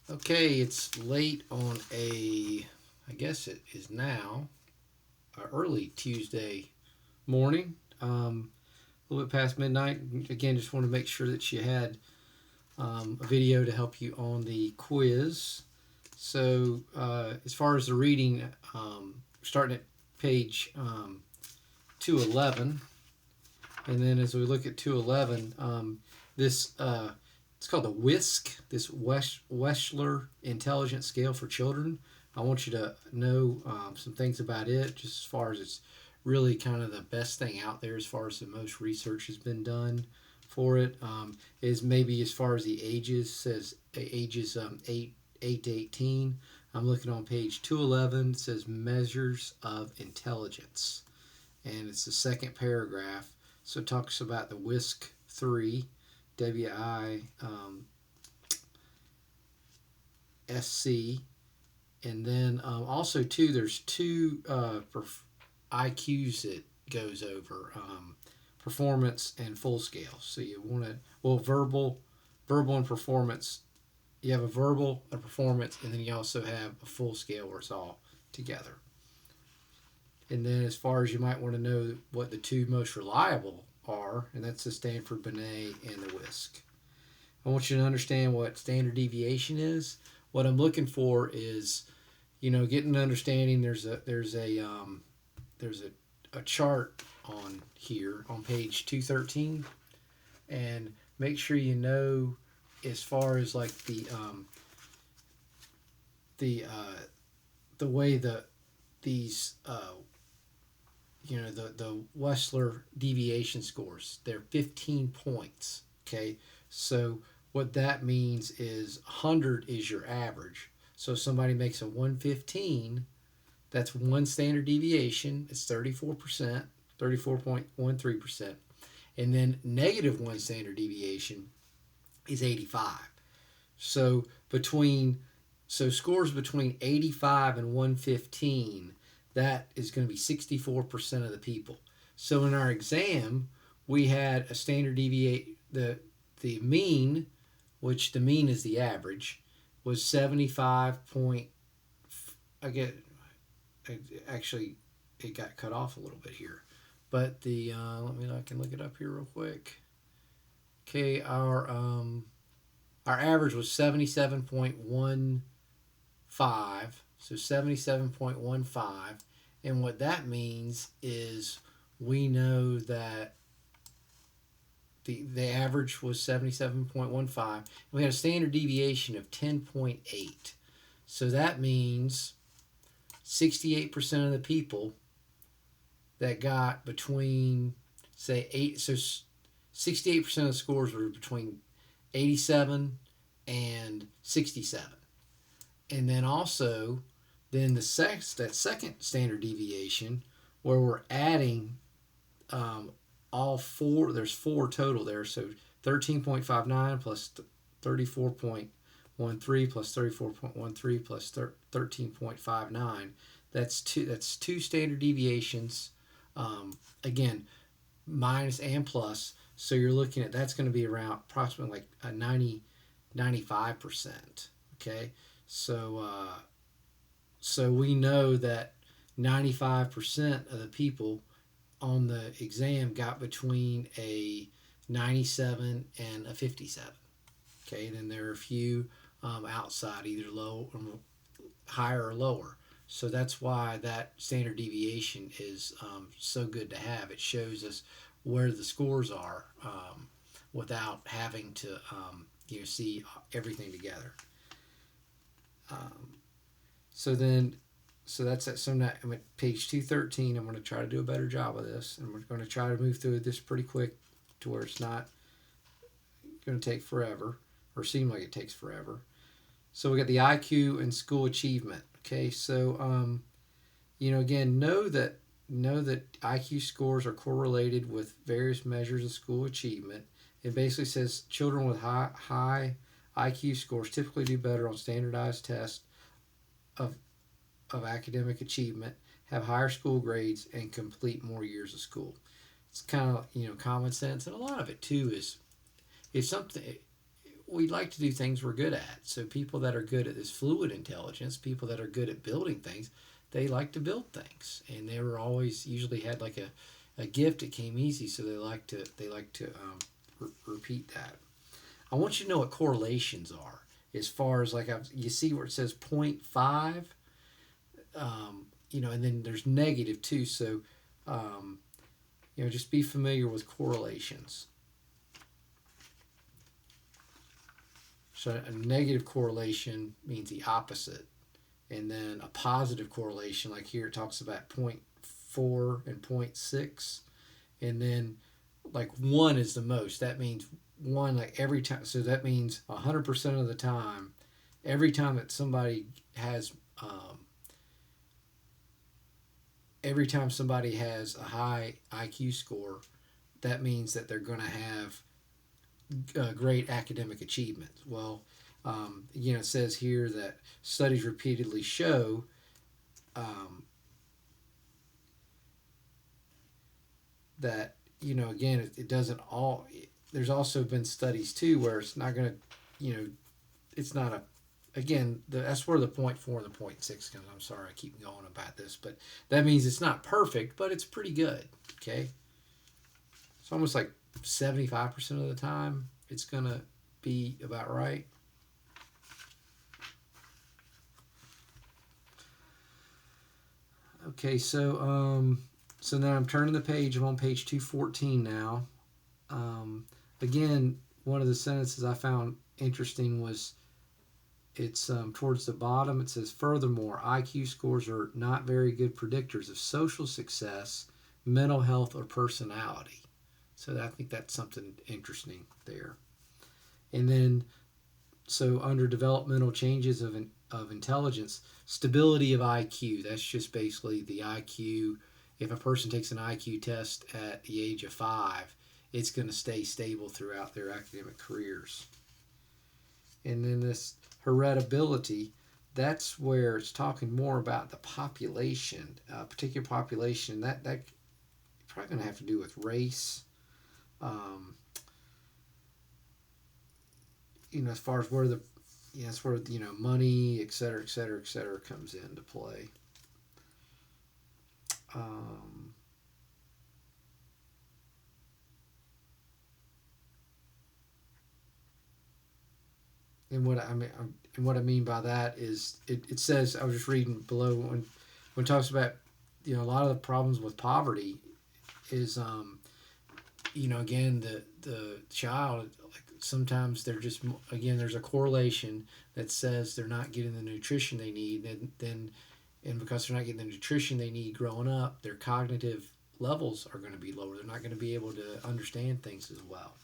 Okay, it's late on I guess it is now, early Tuesday morning, a little bit past midnight. Again, just want to make sure that you had a video to help you on the quiz. So, as far as the reading, starting at page 211, and then as we look at 211, this it's called the WISC, this Wechsler Intelligence Scale for Children. I want you to know some things about it, just as far as it's really kind of the best thing out there as far as the most research has been done for it. Is maybe as far as the ages, says ages 8 to 18. I'm looking on page 211. It says measures of intelligence, and it's the second paragraph. So it talks about the WISC 3, WI SC, and then also too there's two IQs that goes over performance and full scale. So you want to verbal and performance. You have a verbal, a performance, and then you also have a full scale where it's all together. And then as far as you might want to know what the two most reliable are, and that's the Stanford Binet and the WISC. I want you to understand what standard deviation is. What I'm looking for is, getting an understanding. There's a chart on here on page 213, and make sure you know as far as like the way these the Wechsler deviation scores. They're 15 points. Okay, so what that means is 100 is your average. So if somebody makes a 115, that's one standard deviation. It's 34%, 34.13%. And then negative one standard deviation is 85. So scores between 85 and 115, that is going to be 64% of the people. So in our exam, we had a standard deviate the mean, which the mean is the average, was 75 point. I get actually it got cut off a little bit here, but I can look it up here real quick. Okay, our average was 77.15, so 77.15, and what that means is we know that the average was 77.15, and we had a standard deviation of 10.8. So that means 68% of the people that got between, say, 68% of the scores were between 87 and 67. And then also, that second standard deviation, where we're adding all four, there's four total there. So 13.59 plus 34.13 plus 34.13 plus 13.59. That's two standard deviations. Again, minus and plus. So you're looking at, that's going to be around approximately like a 95%. Okay, so we know that 95% of the people on the exam got between a 97 and a 57. Okay, then there are a few outside, either low or higher or lower. So that's why that standard deviation is so good to have. It shows us where the scores are without having to see everything together. Um, so then, so that's it. So now I'm at page 213. I'm going to try to do a better job of this, and we're going to try to move through this pretty quick to where it's not going to take forever or seem like it takes forever. So we got the IQ and school achievement. Okay, so again, know that IQ scores are correlated with various measures of school achievement. It basically says children with high IQ scores typically do better on standardized tests of academic achievement, have higher school grades, and complete more years of school. It's kind of common sense, and a lot of it too is something we like to do things we're good at. So people that are good at this fluid intelligence, people that are good at building things, they like to build things, and they were always usually had like a gift. It came easy, so they like to repeat that. I want you to know what correlations are. As far as like you see where it says 0.5, and then there's negative too. So just be familiar with correlations. So a negative correlation means the opposite, and then a positive correlation, like here it talks about 0.4 and 0.6, and then like 1 is the most. That means 1 like every time. So that means 100% of the time, every time that somebody has every time somebody has a high IQ score, that means that they're going to have great academic achievements. Well, it says here that studies repeatedly show that, again, it doesn't all. There's also been studies too where it's not going to, it's not a. Again, that's where the 0.4 and the 0.6 comes. I'm sorry, I keep going about this, but that means it's not perfect, but it's pretty good. Okay, it's almost like 75% of the time it's gonna be about right. Okay, so now I'm turning the page. I'm on page 214 now. Again, one of the sentences I found interesting was it's towards the bottom. It says, furthermore, IQ scores are not very good predictors of social success, mental health, or personality. So I think that's something interesting there. And then, so under developmental changes of intelligence, stability of IQ, that's just basically the IQ. If a person takes an IQ test at the age of 5, it's going to stay stable throughout their academic careers. And then this heritability, that's where it's talking more about the population, particular population. That probably going to have to do with race. As far as where that's where money, et cetera, et cetera, et cetera, comes into play. And what I mean by that is it says, I was just reading below when it talks about a lot of the problems with poverty is again the child, like sometimes they're just, again, there's a correlation that says they're not getting the nutrition they need, and because they're not getting the nutrition they need growing up, their cognitive levels are going to be lower. They're not going to be able to understand things as well.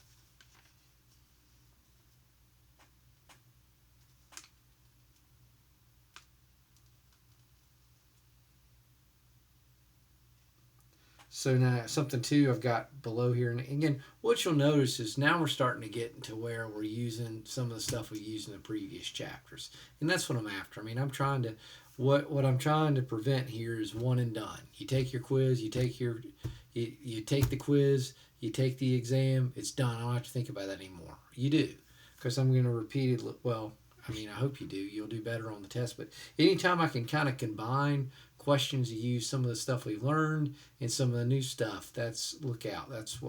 So now something too I've got below here, and again, what you'll notice is now we're starting to get into where we're using some of the stuff we used in the previous chapters, and that's what I'm after. I mean, I'm trying to what I'm trying to prevent here is one and done. You take your quiz, you take the quiz, you take the exam, it's done. I don't have to think about that anymore. You do, because I'm going to repeat it. Well, I mean, I hope you do. You'll do better on the test, but anytime I can kind of combine questions, you use some of the stuff we've learned and some of the new stuff, that's look out. That's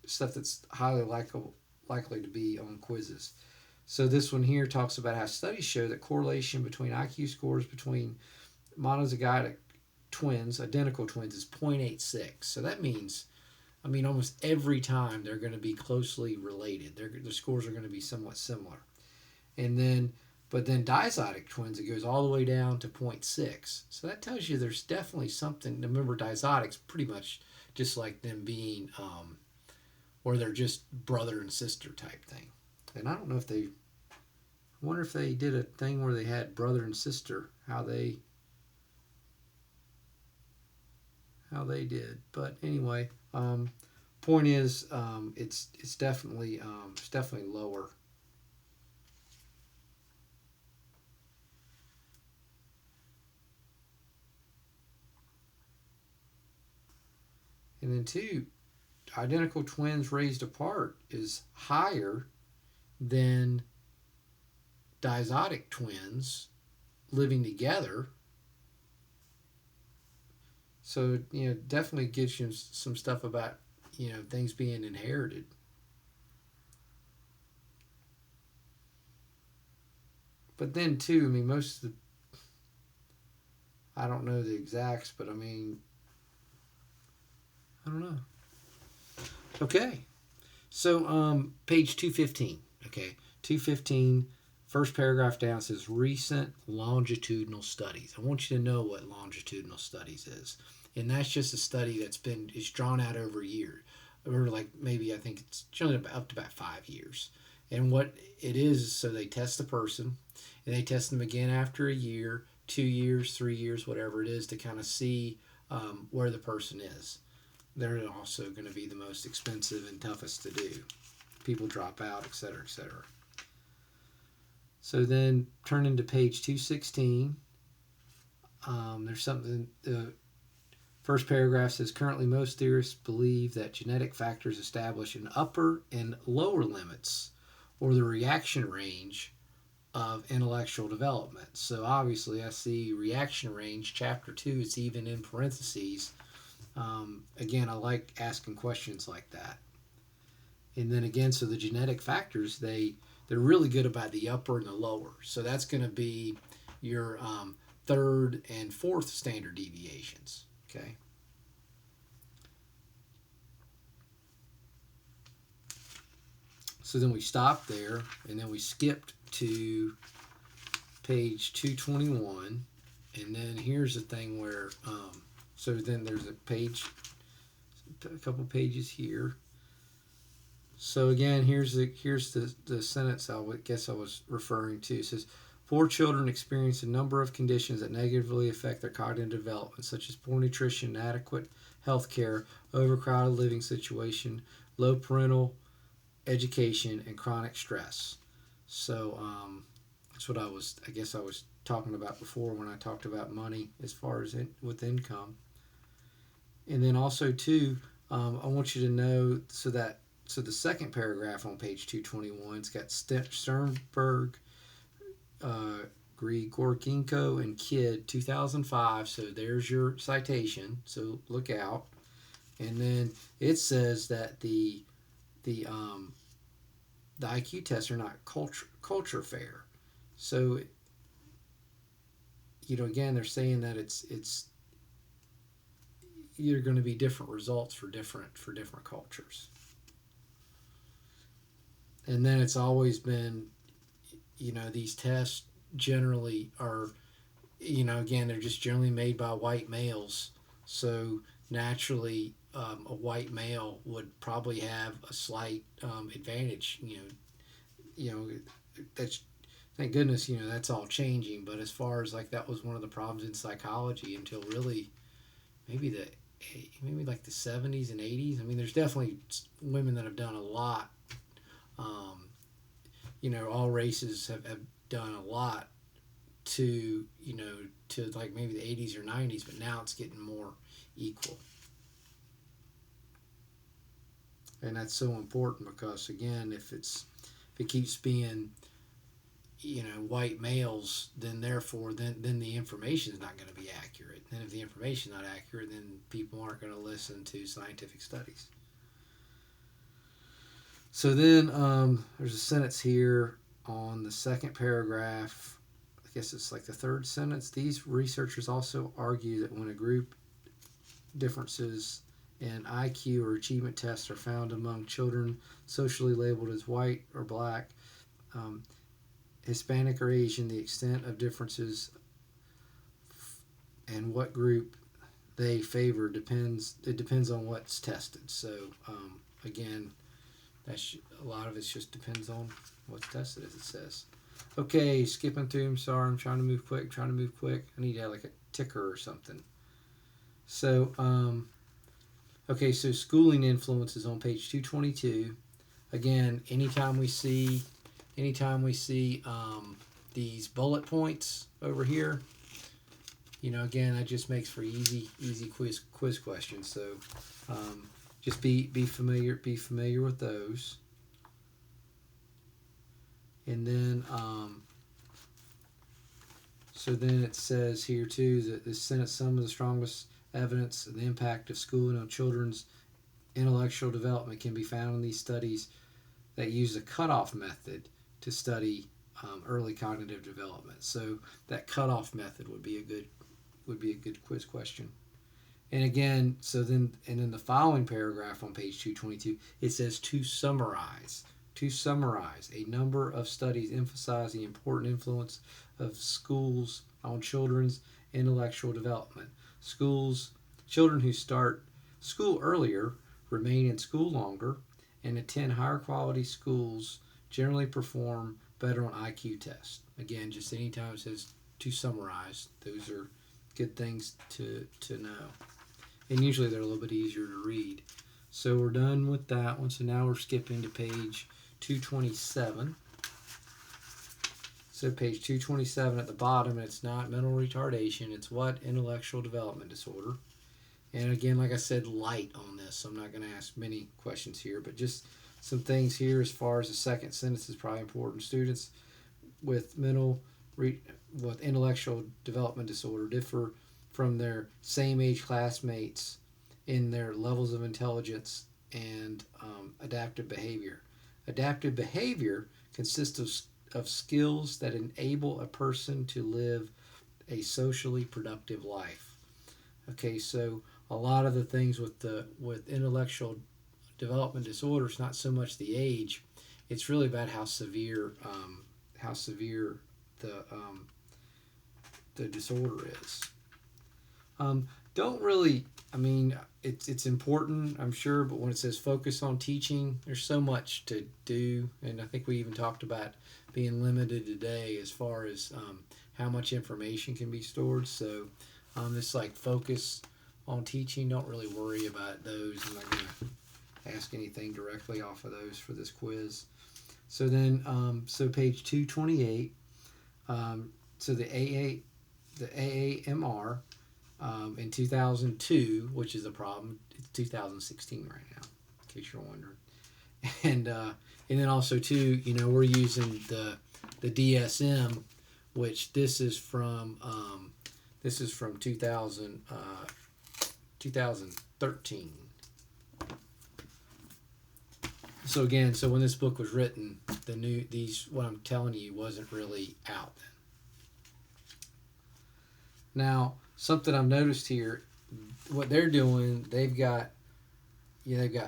stuff that's highly likely to be on quizzes. So this one here talks about how studies show that correlation between IQ scores between monozygotic twins, identical twins, is 0.86. So that means, I mean, almost every time they're going to be closely related. The scores are going to be somewhat similar. But then dizygotic twins, it goes all the way down to 0.6. So that tells you there's definitely something. Remember, dizygotics pretty much just like them being, or they're just brother and sister type thing. And I don't know if I wonder if they did a thing where they had brother and sister, how they did. But anyway, point is, it's definitely lower. And then two, identical twins raised apart is higher than diazotic twins living together. So, definitely gives you some stuff about, things being inherited. But then, too, I mean, most of the, I don't know the exacts, but I mean, I don't know. Okay. So, page 215. Okay. 215, first paragraph down says recent longitudinal studies. I want you to know what longitudinal studies is. And that's just a study is drawn out over a year. Or like maybe I think it's generally up to about 5 years. And what it is, so they test the person and they test them again after a year, 2 years, 3 years, whatever it is, to kind of see where the person is. They're also going to be the most expensive and toughest to do. People drop out, et cetera, et cetera. So then turning to page 216, there's something, the first paragraph says, currently most theorists believe that genetic factors establish an upper and lower limits or the reaction range of intellectual development. So obviously I see reaction range, chapter 2, it's even in parentheses. Again, I like asking questions like that. And then again, so the genetic factors, they're really good about the upper and the lower. So that's going to be your third and fourth standard deviations. Okay. So then we stopped there, and then we skipped to page 221. And then here's the thing where, so then there's a couple pages here. So again, here's the sentence I guess I was referring to. It says, 4 children experience a number of conditions that negatively affect their cognitive development, such as poor nutrition, inadequate health care, overcrowded living situation, low parental education, and chronic stress. So that's what I guess I was talking about before when I talked about money as far as with income. And then also too, I want you to know, so the second paragraph on page 221, it's got Sternberg, Grigorchenko, and Kidd, 2005. So there's your citation. So look out. And then it says that the IQ tests are not culture fair. So again, they're saying that it's you're going to be different results for different cultures. And then it's always been, these tests generally are, again, they're just generally made by white males. So naturally, a white male would probably have a slight advantage. That's, thank goodness, that's all changing. But as far as like that was one of the problems in psychology until really maybe like the 70s and 80s. I mean, there's definitely women that have done a lot. All races have done a lot to like maybe the 80s or 90s, but now it's getting more equal. And that's so important because, again, if it keeps being, white males, then therefore, then the information is not going to be accurate. And if the information is not accurate, then people aren't going to listen to scientific studies. So then there's a sentence here on the second paragraph. I guess it's like the third sentence. These researchers also argue that when a group differences in IQ or achievement tests are found among children socially labeled as white or black, Hispanic or Asian, the extent of differences and what group they favor depends on what's tested. So again, that's a lot of it just depends on what's tested, as it says. Okay, skipping through. I'm sorry, I'm trying to move quick. I need to have like a ticker or something. So okay, so schooling influences on page 222. Again, anytime we see these bullet points over here, again, that just makes for easy quiz questions. So Just be familiar with those. And then so then it says here too that the Senate some of the strongest evidence of the impact of schooling on children's intellectual development can be found in these studies that use a cutoff method to study early cognitive development. So that cutoff method would be a good quiz question. And again, and in the following paragraph on page 222, it says to summarize a number of studies emphasize the important influence of schools on children's intellectual development. Children who start school earlier remain in school longer and attend higher quality schools generally perform better on IQ tests. Again, just anytime it says to summarize, those are good things to know. And usually they're a little bit easier to read. So we're done with that one. So now we're skipping to page 227. So page 227 at the bottom, it's not mental retardation. It's what? Intellectual development disorder. And again, like I said, light on this. So I'm not going to ask many questions here, but just some things here as far as the second sentence is probably important. Students with intellectual development disorder differ from their same age classmates in their levels of intelligence and adaptive behavior. Adaptive behavior consists of skills that enable a person to live a socially productive life. Okay, so a lot of the things with intellectual development disorders, not so much the age, it's really about how severe the disorder is. Don't really, I mean, it's important, I'm sure, but when it says focus on teaching, there's so much to do, and I think we even talked about being limited today as far as how much information can be stored. So it's like focus on teaching. Don't really worry about those. I'm not going to ask anything directly off of those for this quiz. So then, so page 228, so the AAMR in 2002, which is a problem. It's 2016 right now, in case you're wondering. And then also too, we're using the DSM, which this is from 2013. So again, when this book was written, what I'm telling you wasn't really out then. Now, something I've noticed here, what they're doing, they've got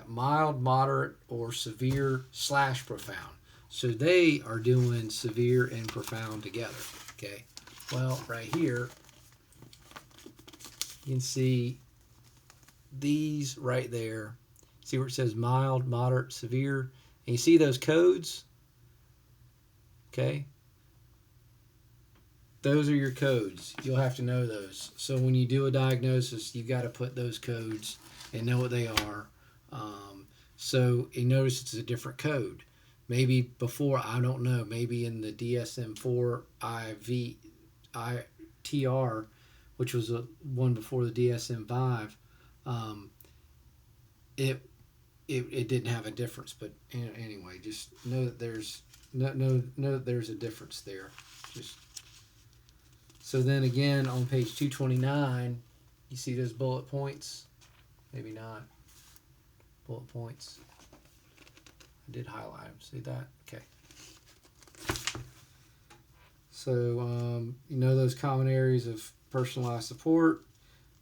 mild, moderate, or severe / profound. So they are doing severe and profound together. Okay. Well, right here, you can see these right there. See where it says mild, moderate, severe? And you see those codes? Okay. Those are your codes. You'll have to know those. So when you do a diagnosis, you've got to put those codes and know what they are. So you notice it's a different code. Maybe before, I don't know, maybe in the DSM-4 IVTR, which was the one before the DSM-5, it didn't have a difference. But anyway, just know that there's know that there's a difference there. So then again on page 229, you see those bullet points? Maybe not. Bullet points. I did highlight them. See that? Okay. So those common areas of personalized support.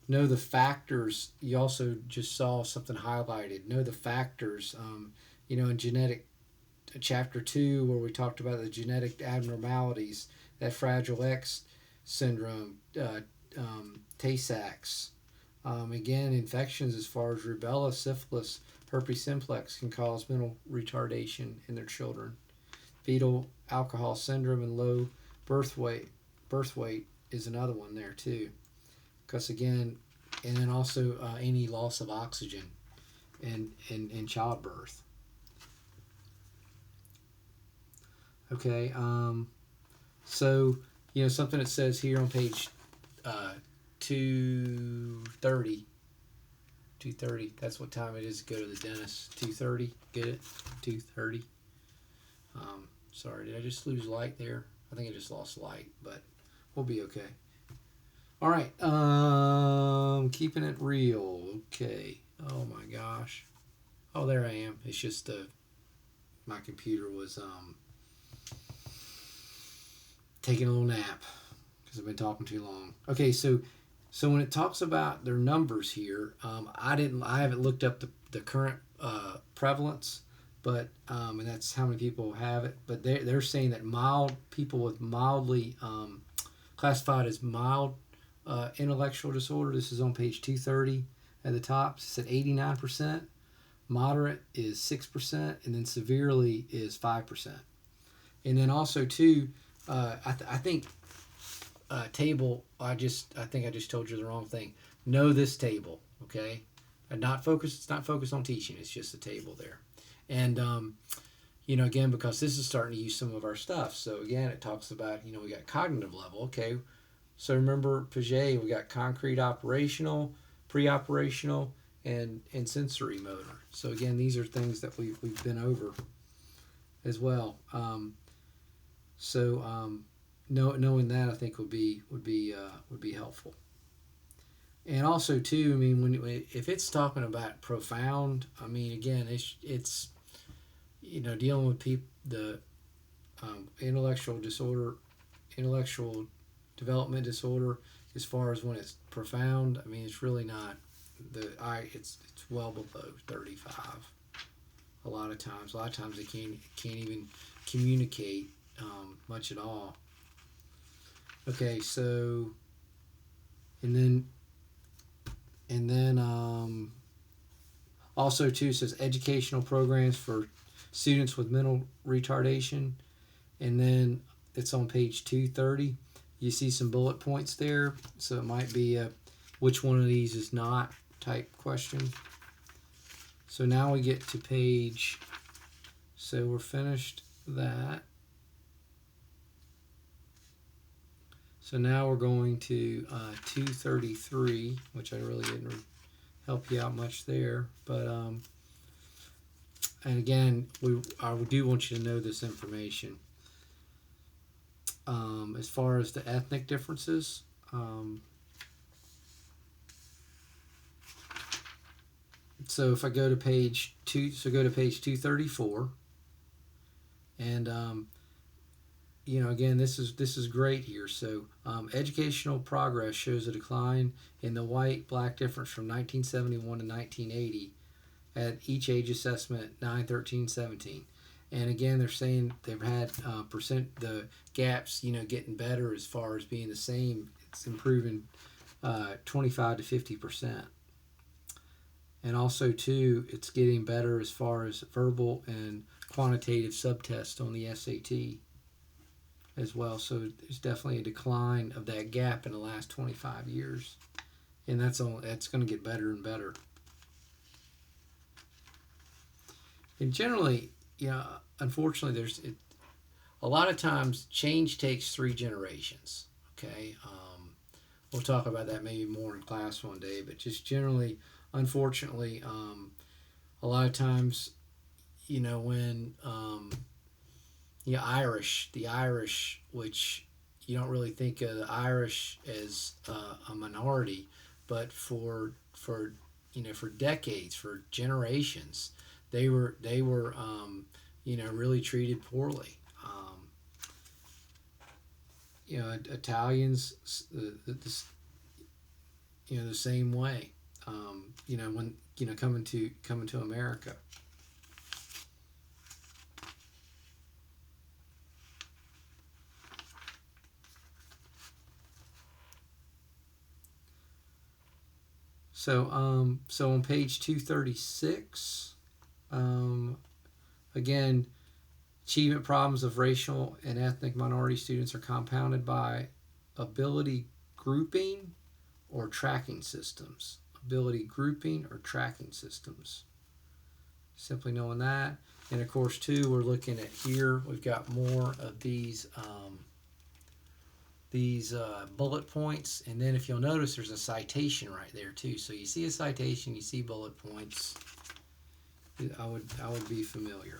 Know the factors. You also just saw something highlighted. Know the factors. In genetic chapter 2, where we talked about the genetic abnormalities, that Fragile X syndrome, Tay-Sachs. Again, infections as far as rubella, syphilis, herpes simplex can cause mental retardation in their children. Fetal alcohol syndrome and low birth weight is another one there too. Because again, and then also any loss of oxygen in childbirth. Okay, so something that says here on page 230, 2:30. That's what time it is to go to the dentist. 2:30. Get it? 2:30. Sorry, did I just lose light there? I think I just lost light, but we'll be okay. All right. Keeping it real. Okay. Oh my gosh. Oh, there I am. It's just my computer was taking a little nap because I've been talking too long. Okay, so when it talks about their numbers here, I haven't looked up the current prevalence, but and that's how many people have it. But they're saying that people with mildly classified as mild intellectual disorder. This is on page 230 at the top. It said 89%. Moderate is 6%, and then severely is 5%. And then also too, I think table. I think I just told you the wrong thing. Know this table, okay? And not focus. It's not focused on teaching. It's just a table there, and again, because this is starting to use some of our stuff. So again, it talks about we got cognitive level, okay. So remember Piaget, we got concrete operational, pre-operational, and sensory motor. So again, these are things that we've been over as well. Knowing that, I think would be helpful. And also too, I mean, if it's talking about profound, I mean, again, it's dealing with the intellectual development disorder, as far as when it's profound. I mean, it's really not it's well below 35. A lot of times they can't even communicate much at all. Okay, so and then also too, says educational programs for students with mental retardation, and then it's on page 230. You see some bullet points there, so it might be which one of these is not type question. So now we get to page, so we're finished that. So now we're going to 233, which I really didn't help you out much there, but and again, I do want you to know this information. As far as the ethnic differences, so if I go to page 234, and again, this is great here. So educational progress shows a decline in the white-black difference from 1971 to 1980 at each age assessment 9, 13, 17. And again, they're saying they've had the gaps, getting better as far as being the same. It's improving 25 to 50%. And also, too, it's getting better as far as verbal and quantitative subtests on the SAT as well. So there's definitely a decline of that gap in the last 25 years. And that's going to get better and better. And generally, unfortunately, a lot of times change takes 3 generations. Okay, we'll talk about that maybe more in class one day. But just generally, unfortunately, a lot of times, when the Irish, which you don't really think of the Irish as a minority, but for decades, for generations, they were really treated poorly. Italians, the same way. When coming to America. So on page 236. Again, achievement problems of racial and ethnic minority students are compounded by ability grouping or tracking systems. Ability grouping or tracking systems. Simply knowing that. And of course, too, we're looking at here, we've got more of these these bullet points, and then if you'll notice, there's a citation right there too. So you see a citation, you see bullet points. I would be familiar.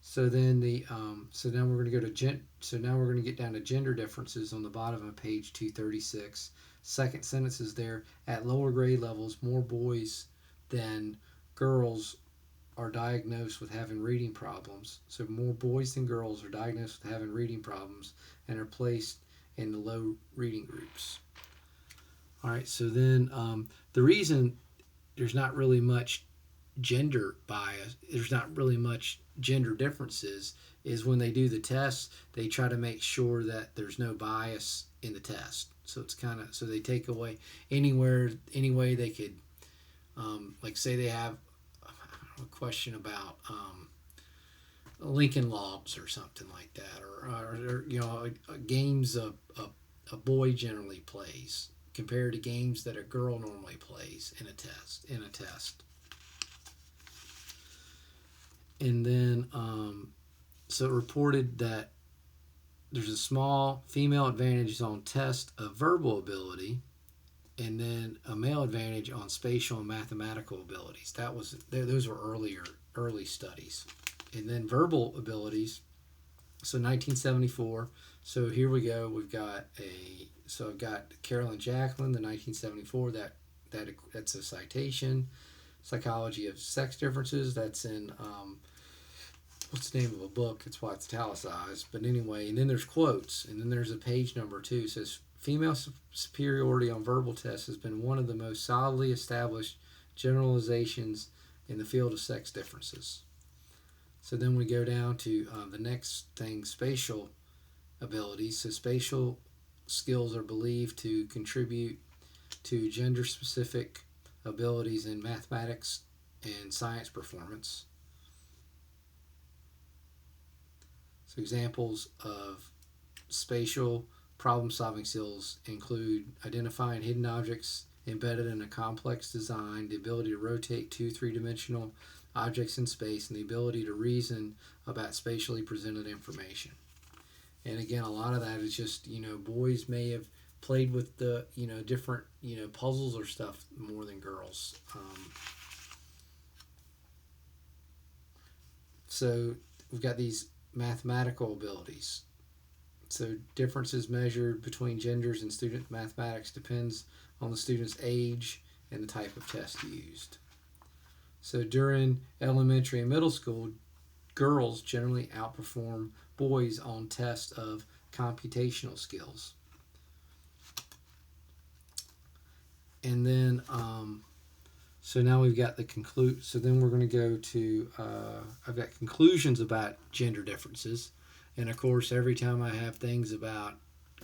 So then so now we're going to go to so now we're going to get down to gender differences on the bottom of page 236. Second sentence is there. At lower grade levels, more boys than girls are diagnosed with having reading problems. So more boys than girls are diagnosed with having reading problems and are placed in the low reading groups. All right, so then the reason there's not really much gender bias, there's not really much gender differences, is when they do the test, they try to make sure that there's no bias in the test. So it's kind of, so they take away any way they could, like say they have a question about Lincoln Logs or something like that, or games a boy generally plays compared to games that a girl normally plays in a test. And then so it reported that there's a small female advantage on test of verbal ability, and then a male advantage on spatial and mathematical abilities. Those were early studies. And then verbal abilities. So 1974. So here we go. I've got Carolyn Jacqueline, the 1974. That's a citation. Psychology of Sex Differences. That's in what's the name of a book? It's why it's italicized. But anyway, and then there's quotes, and then there's a page number too. It says female superiority on verbal tests has been one of the most solidly established generalizations in the field of sex differences. So then we go down to the next thing, spatial abilities. So spatial skills are believed to contribute to gender-specific abilities in mathematics and science performance. So examples of spatial problem-solving skills include identifying hidden objects embedded in a complex design, the ability to rotate two three-dimensional objects in space, and the ability to reason about spatially presented information. And again, a lot of that is just, boys may have played with the, different, puzzles or stuff more than girls. So we've got these mathematical abilities. So differences measured between genders in student mathematics depends on the student's age and the type of test used. So during elementary and middle school, girls generally outperform boys on tests of computational skills. And then, so now we've got so then we're going to go to, I've got conclusions about gender differences. And of course, every time I have things about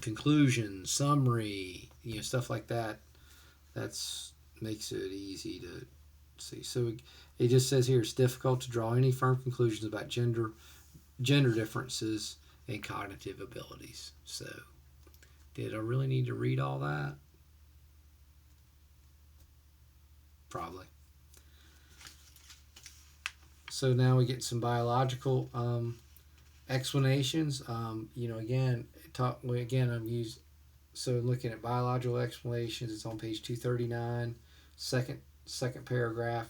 conclusion, summary, stuff like that, that's makes it easy to see. So it just says here, it's difficult to draw any firm conclusions about gender differences and cognitive abilities. So did I really need to read all that? Probably. So now we get some biological explanations. Again, so looking at biological explanations, it's on page 239, second paragraph.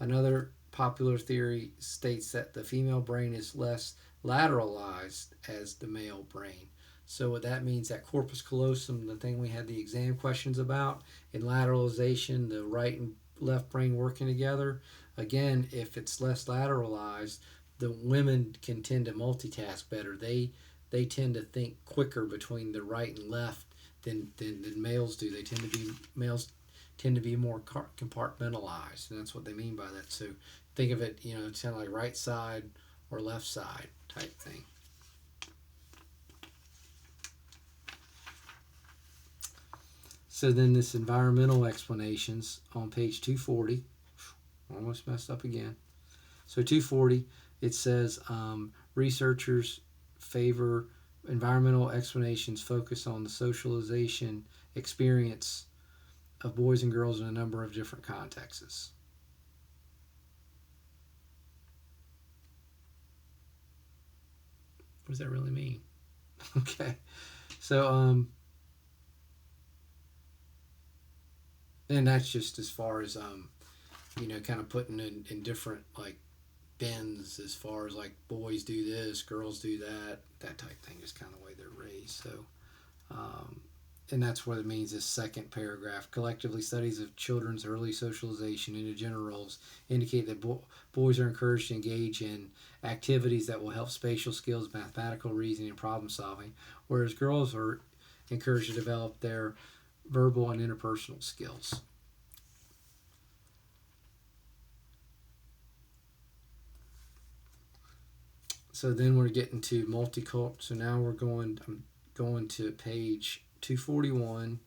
Another popular theory states that the female brain is less lateralized as the male brain. So what that means, that corpus callosum, the thing we had the exam questions about, in lateralization, the right and left brain working together. Again, if it's less lateralized, the women can tend to multitask better. They tend to think quicker between the right and left than males do. Males tend to be more compartmentalized, and that's what they mean by that. So think of it, it's kind of like right side or left side type thing. So then this environmental explanations on page 240, almost messed up again. So 240, it says researchers favor environmental explanations focus on the socialization experience of boys and girls in a number of different contexts. What does that really mean? Okay. So and that's just as far as kind of putting in different like bends as far as like boys do this, girls do that type thing is kind of the way they're raised. So um, and that's what it means. This second paragraph, collectively studies of children's early socialization into gender roles indicate that boys are encouraged to engage in activities that will help spatial skills, mathematical reasoning, and problem solving, whereas girls are encouraged to develop their verbal and interpersonal skills. So then we're getting to multicultural. So now I'm going to page 241,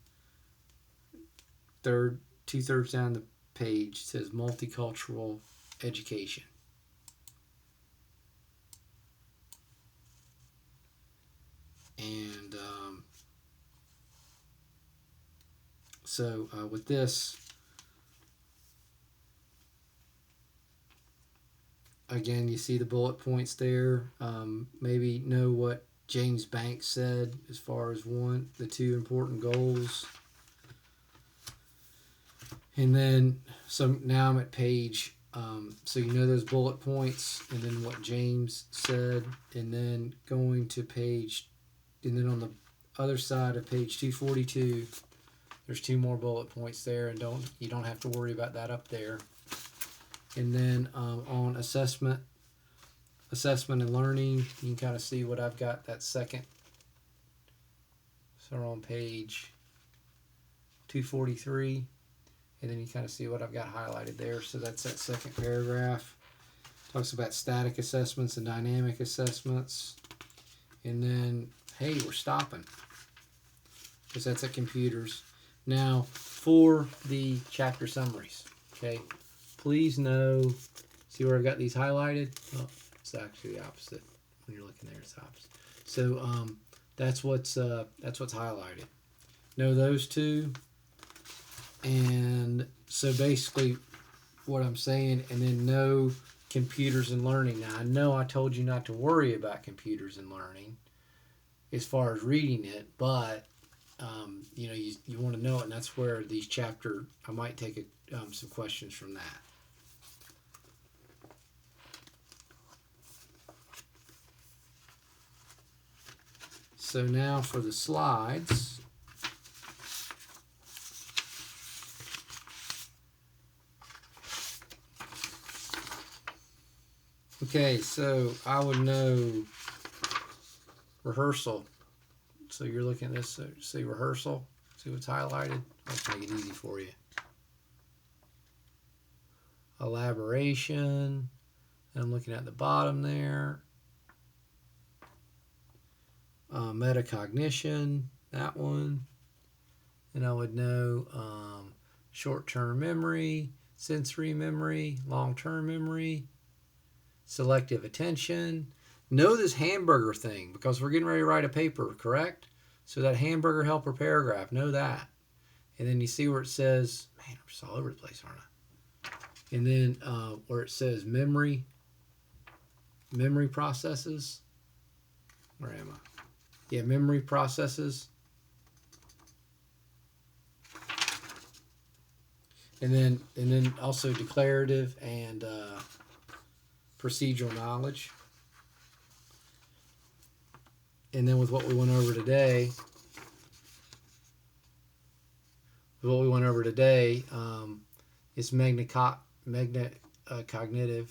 third, two-thirds down the page, says multicultural education. And so with this, again, you see the bullet points there. Maybe know what James Banks said as far as the two important goals. And then, so now I'm at page, so you know those bullet points, and then what James said, and then going to page, and then on the other side of page 242, there's two more bullet points there, and you don't have to worry about that up there. And then on assessment and learning, you can kind of see what I've got that second. So we're on page 243, and then you kind of see what I've got highlighted there. So that's that second paragraph. Talks about static assessments and dynamic assessments. And then, hey, we're stopping, because that's at computers. Now, for the chapter summaries, okay, please know, see where I've got these highlighted? Oh, it's actually the opposite. When you're looking there, it's the opposite. So that's what's highlighted. Know those two. And so basically what I'm saying, and then know computers and learning. Now, I know I told you not to worry about computers and learning as far as reading it, but you want to know it, and that's where these I might take some questions from that. So now for the slides. Okay, so I would know rehearsal. So you're looking at this, see rehearsal, see what's highlighted. Let's make it easy for you. Elaboration, and I'm looking at the bottom there. Metacognition, that one. And I would know short-term memory, sensory memory, long-term memory, selective attention. Know this hamburger thing, because we're getting ready to write a paper, correct? So that hamburger helper paragraph, know that. And then you see where it says, man, I'm just all over the place, aren't I? And then where it says memory processes. Where am I? Yeah, memory processes. And then also declarative and procedural knowledge. And then with what we went over today, is metacognitive.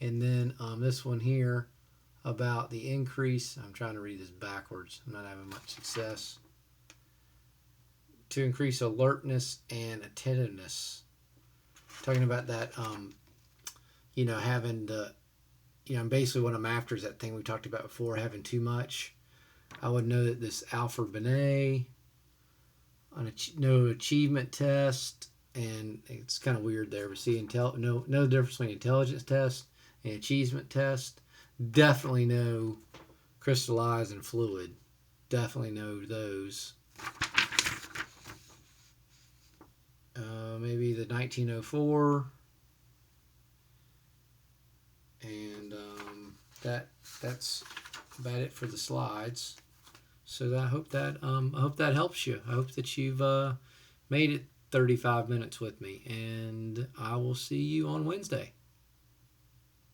And then this one here about the increase, I'm trying to read this backwards, I'm not having much success, to increase alertness and attentiveness. Talking about that, having the, basically what I'm after is that thing we talked about before, having too much. I would know that this Alfred Binet, no achievement test, and it's kind of weird there, but see, know the difference between intelligence test and achievement test. Definitely know crystallized and fluid. Definitely know those. Maybe the 1904, and that's about it for the slides. So I hope that helps you. I hope that you've made it 35 minutes with me, and I will see you on Wednesday.